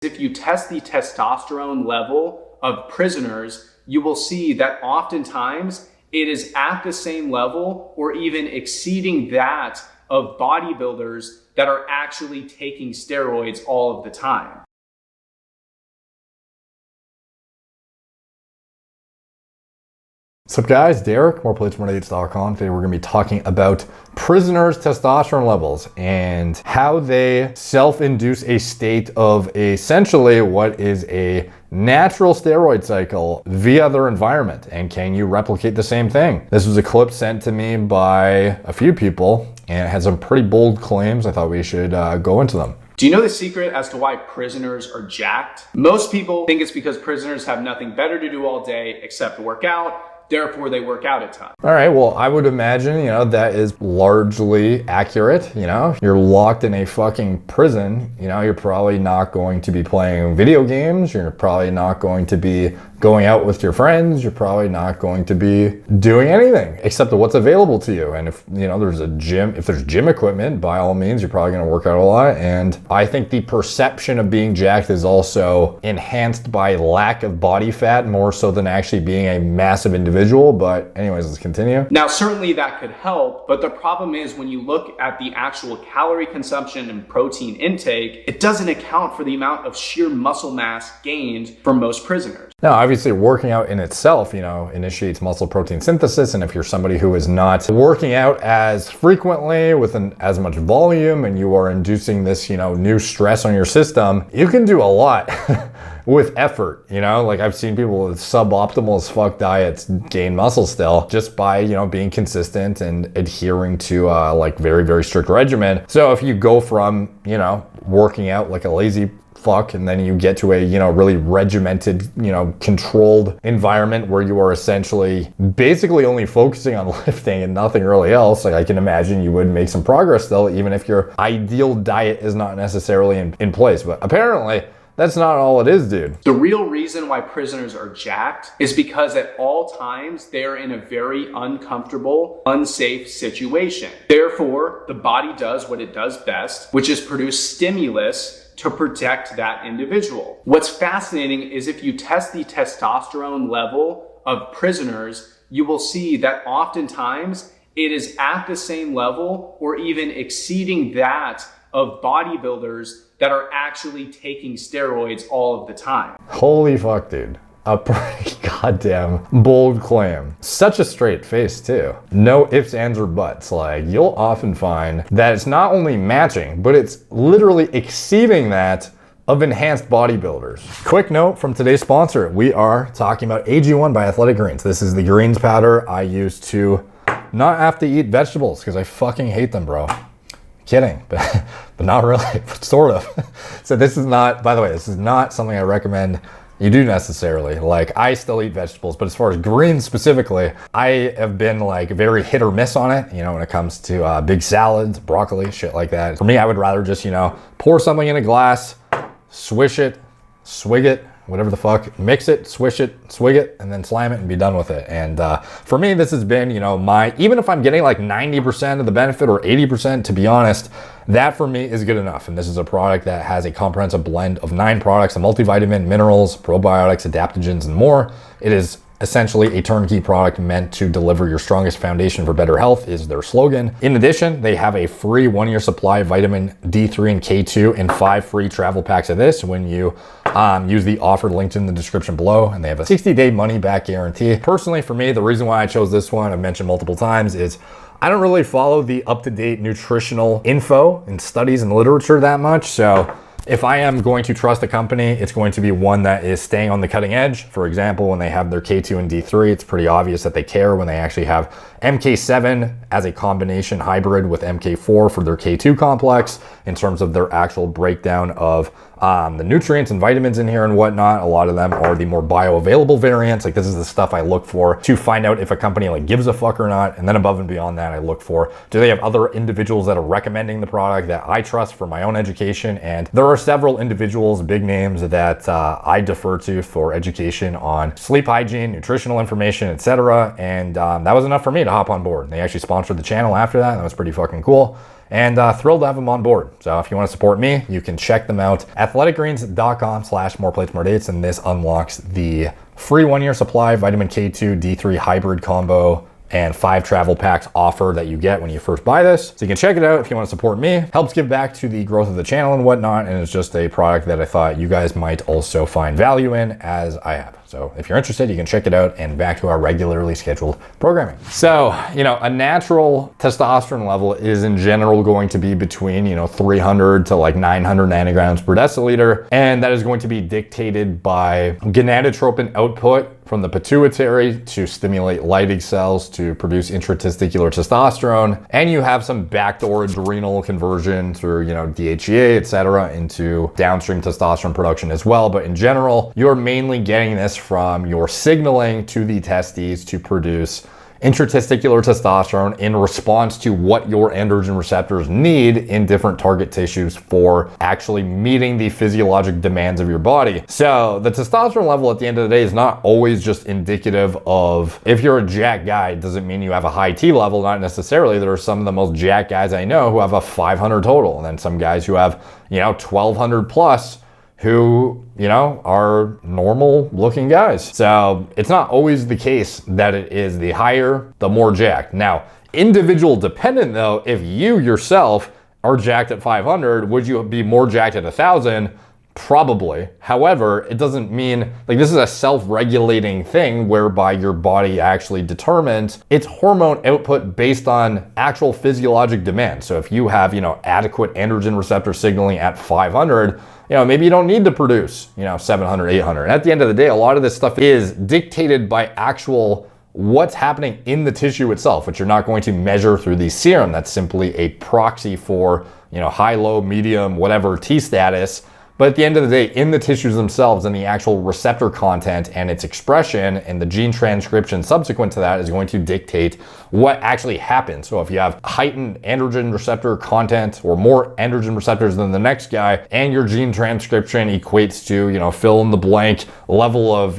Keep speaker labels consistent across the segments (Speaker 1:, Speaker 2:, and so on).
Speaker 1: If you test the testosterone level of prisoners, you will see that oftentimes it is at the same level or even exceeding that of bodybuilders that are actually taking steroids all of the time.
Speaker 2: What's up guys, Derek, moreplates.com. Today we're going to be talking about prisoners' testosterone levels and how they self-induce a state of essentially what is a natural steroid cycle via their environment. And can you replicate the same thing? This was a clip sent to me by a few people and it had some pretty bold claims. I thought we should go into them.
Speaker 1: Do you know the secret as to why prisoners are jacked? Most people think it's because prisoners have nothing better to do all day except work out. Therefore, they work out a ton.
Speaker 2: All right, well, I would imagine, that is largely accurate. You're locked in a fucking prison, you're probably not going to be playing video games. You're probably not going to be going out with your friends. You're probably not going to be doing anything except what's available to you. And if, there's a gym, if there's gym equipment, by all means, you're probably going to work out a lot. And I think the perception of being jacked is also enhanced by lack of body fat more so than actually being a massive individual. But anyways, let's continue.
Speaker 1: Now, certainly that could help, but the problem is when you look at the actual calorie consumption and protein intake, it doesn't account for the amount of sheer muscle mass gained for most prisoners.
Speaker 2: Now, obviously working out in itself, initiates muscle protein synthesis. And if you're somebody who is not working out as frequently with as much volume and you are inducing this, new stress on your system, you can do a lot with effort, like I've seen people with suboptimal as fuck diets gain muscle still just by, being consistent and adhering to very, very strict regimen. So if you go from, working out like a lazy fuck and then you get to a really regimented controlled environment where you are essentially basically only focusing on lifting and nothing really else, like I can imagine you would make some progress still even if your ideal diet is not necessarily in place. But apparently that's not all it is, dude.
Speaker 1: The real reason why prisoners are jacked is because at all times they are in a very uncomfortable, unsafe situation. Therefore, the body does what it does best, which is produce stimulus to protect that individual. What's fascinating is if you test the testosterone level of prisoners, you will see that oftentimes it is at the same level or even exceeding that of bodybuilders that are actually taking steroids all of the time.
Speaker 2: Holy fuck, dude. A pretty goddamn bold claim. Such a straight face too. No ifs, ands, or buts. Like you'll often find that it's not only matching, but it's literally exceeding that of enhanced bodybuilders. Quick note from today's sponsor. We are talking about AG1 by Athletic Greens. This is the greens powder I use to not have to eat vegetables because I fucking hate them, bro. Kidding, but not really, but sort of. So this is not, by the way, this is not something I recommend you do necessarily. Like I still eat vegetables, but as far as greens specifically, I have been like very hit or miss on it, when it comes to big salads, broccoli, shit like that. For me, I would rather just, pour something in a glass, swish it, swig it, whatever the fuck, mix it, swish it, swig it, and then slam it and be done with it. And for me, this has been, even if I'm getting like 90% of the benefit or 80%, to be honest, that for me is good enough. And this is a product that has a comprehensive blend of 9 products, a multivitamin, minerals, probiotics, adaptogens, and more. It is essentially a turnkey product meant to deliver your strongest foundation for better health is their slogan. In addition, they have a free 1-year supply of vitamin D3 and K2 and 5 free travel packs of this when you use the offer linked in the description below, and they have a 60-day money-back guarantee. Personally, for me, the reason why I chose this one, I've mentioned multiple times, is I don't really follow the up-to-date nutritional info and studies and literature that much. So if I am going to trust a company, it's going to be one that is staying on the cutting edge. For example, when they have their K2 and D3, it's pretty obvious that they care when they actually have MK7 as a combination hybrid with MK4 for their K2 complex in terms of their actual breakdown of the nutrients and vitamins in here and whatnot. A lot of them are the more bioavailable variants. Like this is the stuff I look for to find out if a company like gives a fuck or not. And then above and beyond that, I look for, do they have other individuals that are recommending the product that I trust for my own education? And there are several individuals, big names that I defer to for education on sleep hygiene, nutritional information, etc. And that was enough for me to hop on board. They actually sponsored the channel after that. And that was pretty fucking cool. and thrilled to have them on board. So if you want to support me, you can check them out, athleticgreens.com/moreplates, more dates, and this unlocks the free 1-year supply vitamin K2 D3 hybrid combo and 5 travel packs offer that you get when you first buy this. So you can check it out if you want to support me. Helps give back to the growth of the channel and whatnot, and it's just a product that I thought you guys might also find value in, as I have. So if you're interested, you can check it out. And back to our regularly scheduled programming. So, a natural testosterone level is in general going to be between, 300 to like 900 nanograms per deciliter. And that is going to be dictated by gonadotropin output from the pituitary to stimulate Leydig cells to produce intratesticular testosterone. And you have some backdoor adrenal conversion through, DHEA, etc., into downstream testosterone production as well. But in general, you're mainly getting this from your signaling to the testes to produce intratesticular testosterone in response to what your androgen receptors need in different target tissues for actually meeting the physiologic demands of your body. So the testosterone level at the end of the day is not always just indicative of, if you're a jack guy, it doesn't mean you have a high T level. Not necessarily. There are some of the most jack guys I know who have a 500 total, and then some guys who have 1200 plus who, are normal looking guys. So it's not always the case that it is the higher, the more jacked. Now, individual dependent though, if you yourself are jacked at 500, would you be more jacked at 1,000? Probably. However, it doesn't mean, this is a self-regulating thing whereby your body actually determines its hormone output based on actual physiologic demand. So if you have, adequate androgen receptor signaling at 500, maybe you don't need to produce, 700, 800. And at the end of the day, a lot of this stuff is dictated by actual what's happening in the tissue itself, which you're not going to measure through the serum. That's simply a proxy for, high, low, medium, whatever T status. But at the end of the day, in the tissues themselves and the actual receptor content and its expression and the gene transcription subsequent to that is going to dictate what actually happens. So if you have heightened androgen receptor content or more androgen receptors than the next guy, and your gene transcription equates to, fill in the blank level of,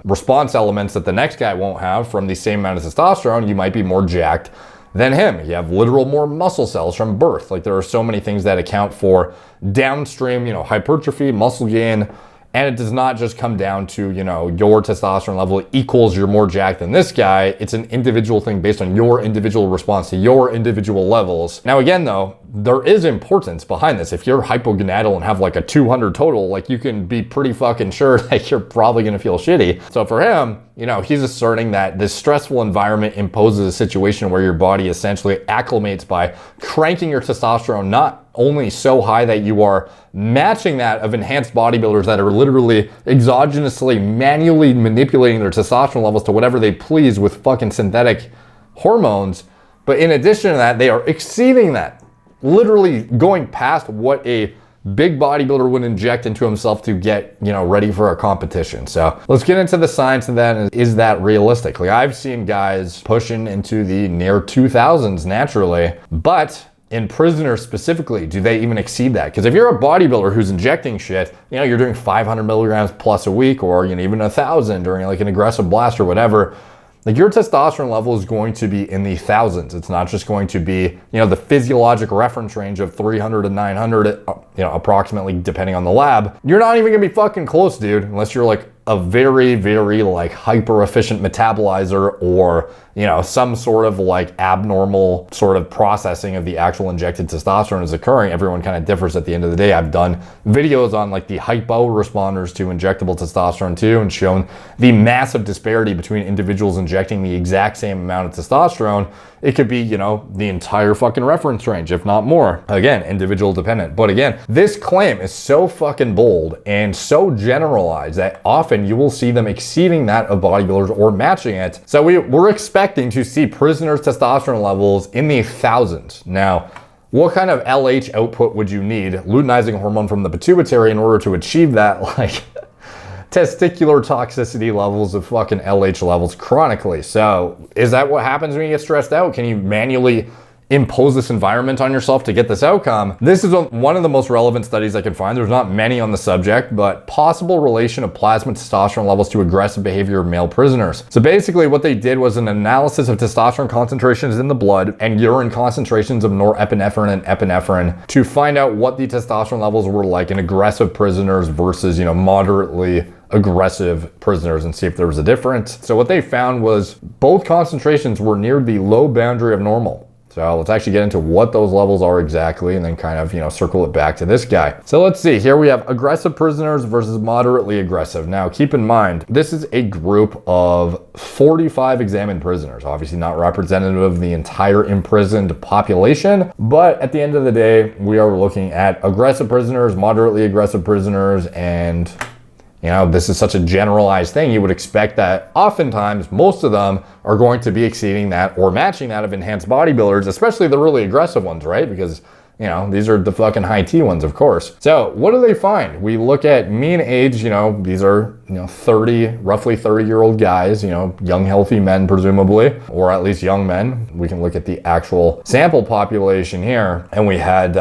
Speaker 2: response elements that the next guy won't have from the same amount of testosterone, you might be more jacked than him. You have literal more muscle cells from birth. There are so many things that account for downstream, hypertrophy, muscle gain, and it does not just come down to, your testosterone level equals you're more jacked than this guy. It's an individual thing based on your individual response to your individual levels. Now, again, though, there is importance behind this. If you're hypogonadal and have a 200 total, you can be pretty fucking sure that you're probably going to feel shitty. So for him, he's asserting that this stressful environment imposes a situation where your body essentially acclimates by cranking your testosterone not only so high that you are matching that of enhanced bodybuilders that are literally exogenously manually manipulating their testosterone levels to whatever they please with fucking synthetic hormones, but in addition to that, they are exceeding that, literally going past what a big bodybuilder would inject into himself to get, ready for a competition. So let's get into the science of that. Is that realistic? I've seen guys pushing into the near 2000s naturally, but in prisoners specifically, do they even exceed that? Because if you're a bodybuilder who's injecting shit, you're doing 500 milligrams plus a week, or even 1,000 during an aggressive blast or whatever, your testosterone level is going to be in the thousands. It's not just going to be, the physiologic reference range of 300 to 900, approximately, depending on the lab. You're not even gonna be fucking close, dude, unless you're a very, very hyper efficient metabolizer or, some sort of abnormal sort of processing of the actual injected testosterone is occurring. Everyone kind of differs at the end of the day. I've done videos on the hypo responders to injectable testosterone too, and shown the massive disparity between individuals injecting the exact same amount of testosterone. It could be, the entire fucking reference range, if not more. Again, individual dependent. But again, this claim is so fucking bold and so generalized that often you will see them exceeding that of bodybuilders or matching it. So we're expecting to see prisoners' testosterone levels in the thousands. Now, what kind of LH output would you need, luteinizing hormone from the pituitary, in order to achieve that, testicular toxicity levels of fucking LH levels chronically? So is that what happens when you get stressed out? Can you manually impose this environment on yourself to get this outcome. This is one of the most relevant studies I can find. There's not many on the subject, but possible relation of plasma testosterone levels to aggressive behavior of male prisoners. So basically what they did was an analysis of testosterone concentrations in the blood and urine concentrations of norepinephrine and epinephrine to find out what the testosterone levels were like in aggressive prisoners versus, moderately aggressive prisoners, and see if there was a difference. So what they found was both concentrations were near the low boundary of normal. So let's actually get into what those levels are exactly, and then kind of, circle it back to this guy. So let's see, here we have aggressive prisoners versus moderately aggressive. Now, keep in mind, this is a group of 45 examined prisoners, obviously not representative of the entire imprisoned population, but at the end of the day, we are looking at aggressive prisoners, moderately aggressive prisoners, and this is such a generalized thing. You would expect that oftentimes most of them are going to be exceeding that or matching that of enhanced bodybuilders, especially the really aggressive ones, right? Because, these are the fucking high T ones, of course. So what do they find? We look at mean age, these are, roughly 30-year-old guys, young, healthy men, presumably, or at least young men. We can look at the actual sample population here. And we had,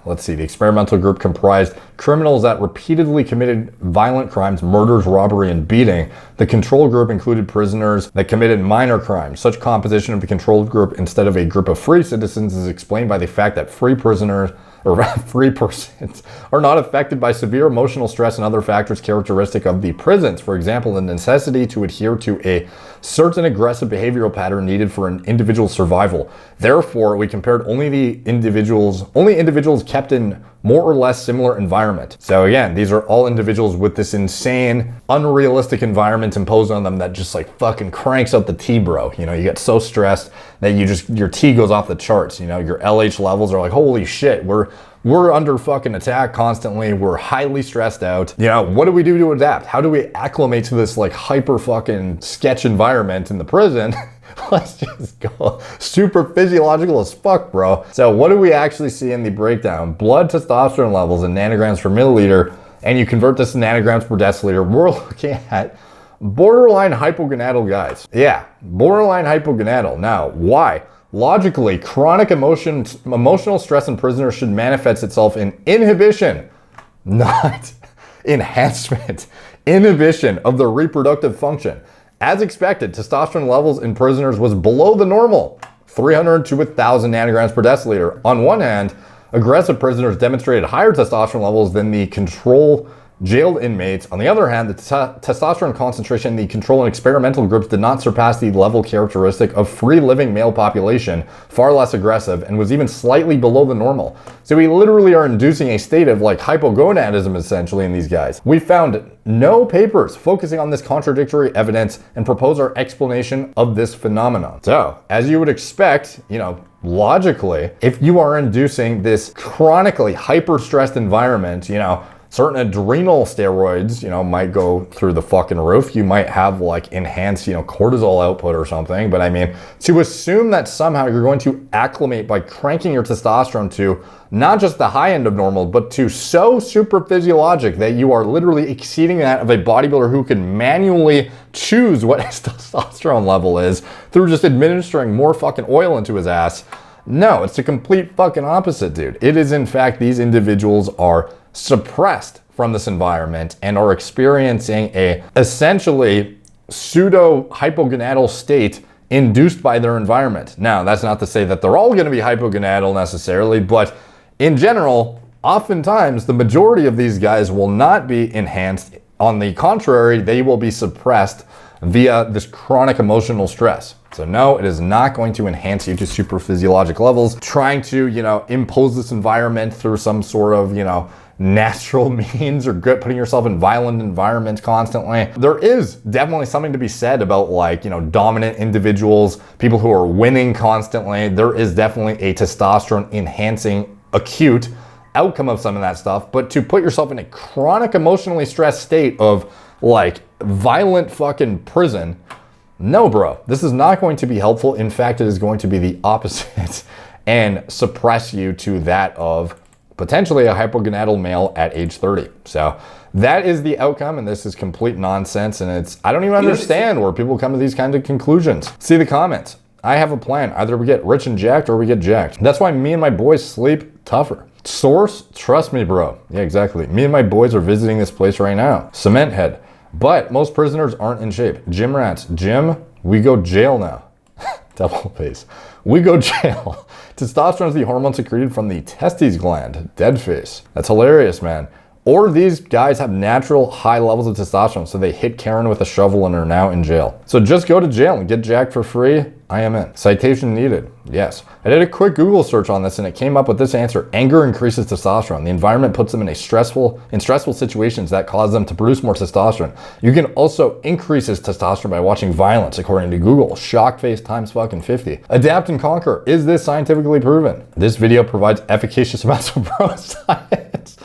Speaker 2: let's see, the experimental group comprised criminals that repeatedly committed violent crimes, murders, robbery, and beating. The control group included prisoners that committed minor crimes. Such composition of the controlled group instead of a group of free citizens is explained by the fact that free prisoners or free persons are not affected by severe emotional stress and other factors characteristic of the prisons. For example, the necessity to adhere to a certain aggressive behavioral pattern needed for an individual's survival. Therefore, we compared only individuals kept in more or less similar environment. So again, these are all individuals with this insane, unrealistic environment imposed on them that just like fucking cranks up the T, bro. You get so stressed that your T goes off the charts. Your LH levels are like, holy shit, we're under fucking attack constantly. We're highly stressed out. What do we do to adapt? How do we acclimate to this like hyper fucking sketch environment in the prison? Let's just go super physiological as fuck, bro. So what do we actually see in the breakdown? Blood testosterone levels in nanograms per milliliter, and you convert this to nanograms per deciliter. We're looking at borderline hypogonadal guys. Yeah, borderline hypogonadal. Now, why? Logically, chronic emotional stress in prisoners should manifest itself in inhibition, not enhancement. Inhibition of the reproductive function. As expected, testosterone levels in prisoners was below the normal, 300 to 1,000 nanograms per deciliter. On one hand, aggressive prisoners demonstrated higher testosterone levels than the control jailed inmates. On the other hand, the testosterone concentration in the control and experimental groups did not surpass the level characteristic of free living male population, far less aggressive, and was even slightly below the normal. So we literally are inducing a state of like hypogonadism essentially in these guys. We found no papers focusing on this contradictory evidence and propose our explanation of this phenomenon. So, as you would expect, logically, if you are inducing this chronically hyper-stressed environment, certain adrenal steroids, might go through the fucking roof. You might have like enhanced, cortisol output or something. But I mean, to assume that somehow you're going to acclimate by cranking your testosterone to not just the high end of normal, but to so super physiologic that you are literally exceeding that of a bodybuilder who can manually choose what his testosterone level is through just administering more fucking oil into his ass. No, it's the complete fucking opposite, dude. It is in fact, these individuals are suppressed from this environment and are experiencing a essentially pseudo hypogonadal state induced by their environment. Now, that's not to say that they're all going to be hypogonadal necessarily, but in general, oftentimes the majority of these guys will not be enhanced. On the contrary, they will be suppressed via this chronic emotional stress. So no, it is not going to enhance you to super physiologic levels. Trying to, impose this environment through some sort of, natural means or putting yourself in violent environments constantly. There is definitely something to be said about like, dominant individuals, people who are winning constantly. There is definitely a testosterone enhancing acute outcome of some of that stuff. But to put yourself in a chronic emotionally stressed state of like violent fucking prison, no, bro, this is not going to be helpful. In fact, it is going to be the opposite and suppress you to that of potentially a hypogonadal male at age 30. So that is the outcome, and this is complete nonsense. And I don't even understand where people come to these kinds of conclusions. See the comments. I have a plan. Either we get rich and jacked or we get jacked. That's why me and my boys sleep tougher. Source, trust me, bro. Yeah, exactly. Me and my boys are visiting this place right now. Cement head. But most prisoners aren't in shape. Gym rats. Gym, we go jail now. Double face. We go jail. Testosterone is the hormone secreted from the testes gland. Dead face. That's hilarious, man. Or these guys have natural high levels of testosterone, so they hit Karen with a shovel and are now in jail. So just go to jail and get jacked for free. I am in. Citation needed. Yes. I did a quick Google search on this and it came up with this answer. Anger increases testosterone. The environment puts them in stressful situations that cause them to produce more testosterone. You can also increase his testosterone by watching violence, according to Google. Shock face times fucking 50. Adapt and conquer. Is this scientifically proven? This video provides efficacious amounts of pro science.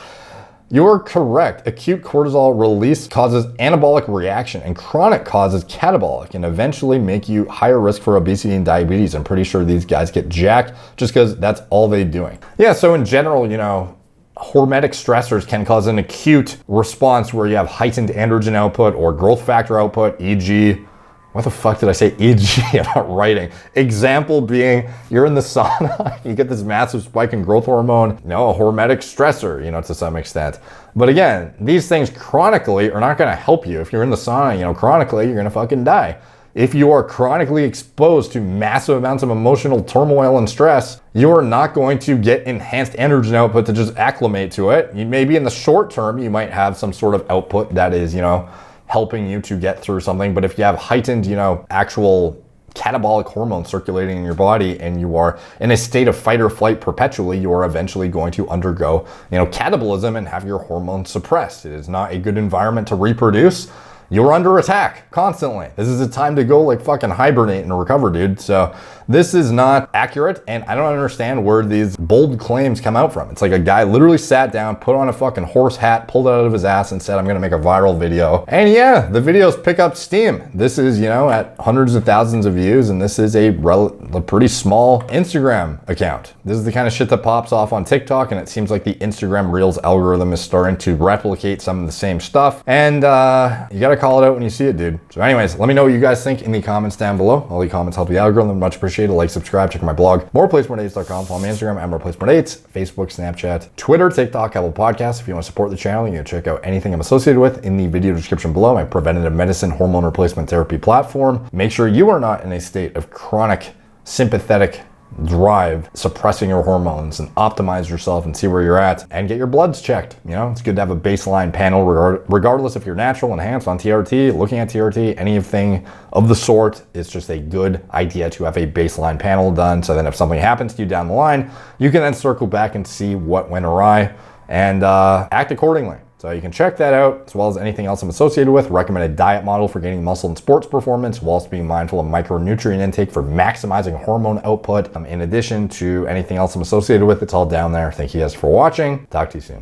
Speaker 2: You're correct. Acute cortisol release causes anabolic reaction and chronic causes catabolic and eventually make you higher risk for obesity and diabetes. I'm pretty sure these guys get jacked just because that's all they're doing. Yeah, so in general, you know, hormetic stressors can cause an acute response where you have heightened androgen output or growth factor output, e.g., what the fuck did I say e.g. about writing? Example being, you're in the sauna, you get this massive spike in growth hormone, you know, a hormetic stressor, you know, to some extent. But again, these things chronically are not gonna help you. If you're in the sauna, you know, chronically, you're gonna fucking die. If you are chronically exposed to massive amounts of emotional turmoil and stress, you are not going to get enhanced androgen output to just acclimate to it. Maybe in the short term, you might have some sort of output that is, you know, helping you to get through something. But if you have heightened, you know, actual catabolic hormones circulating in your body and you are in a state of fight or flight perpetually, you are eventually going to undergo, you know, catabolism and have your hormones suppressed. It is not a good environment to reproduce. You're under attack constantly. This is a time to go like fucking hibernate and recover, dude. So this is not accurate, and I don't understand where these bold claims come out from. It's like a guy literally sat down, put on a fucking horse hat, pulled it out of his ass and said, I'm gonna make a viral video. And yeah, the videos pick up steam. This is, you know, at hundreds of thousands of views, and this is a pretty small Instagram account. This is the kind of shit that pops off on TikTok, and it seems like the Instagram Reels algorithm is starting to replicate some of the same stuff. And you gotta call it out when you see it, dude. So anyways, let me know what you guys think in the comments down below. All the comments help the algorithm. Much appreciated. Like, subscribe, check out my blog, morereplacementdates.com. Follow me on Instagram, @morereplacementdates, Facebook, Snapchat, Twitter, TikTok, Apple Podcasts. If you want to support the channel, you can check out anything I'm associated with in the video description below. My preventative medicine hormone replacement therapy platform. Make sure you are not in a state of chronic sympathetic drive, suppressing your hormones, and optimize yourself and see where you're at and get your bloods checked. You know, it's good to have a baseline panel regardless if you're natural, enhanced, on TRT, looking at TRT, anything of the sort. It's just a good idea to have a baseline panel done, so then if something happens to you down the line, you can then circle back and see what went awry and act accordingly. So you can check that out, as well as anything else I'm associated with. Recommended diet model for gaining muscle and sports performance, whilst being mindful of micronutrient intake for maximizing hormone output. In addition to anything else I'm associated with, it's all down there. Thank you guys for watching. Talk to you soon.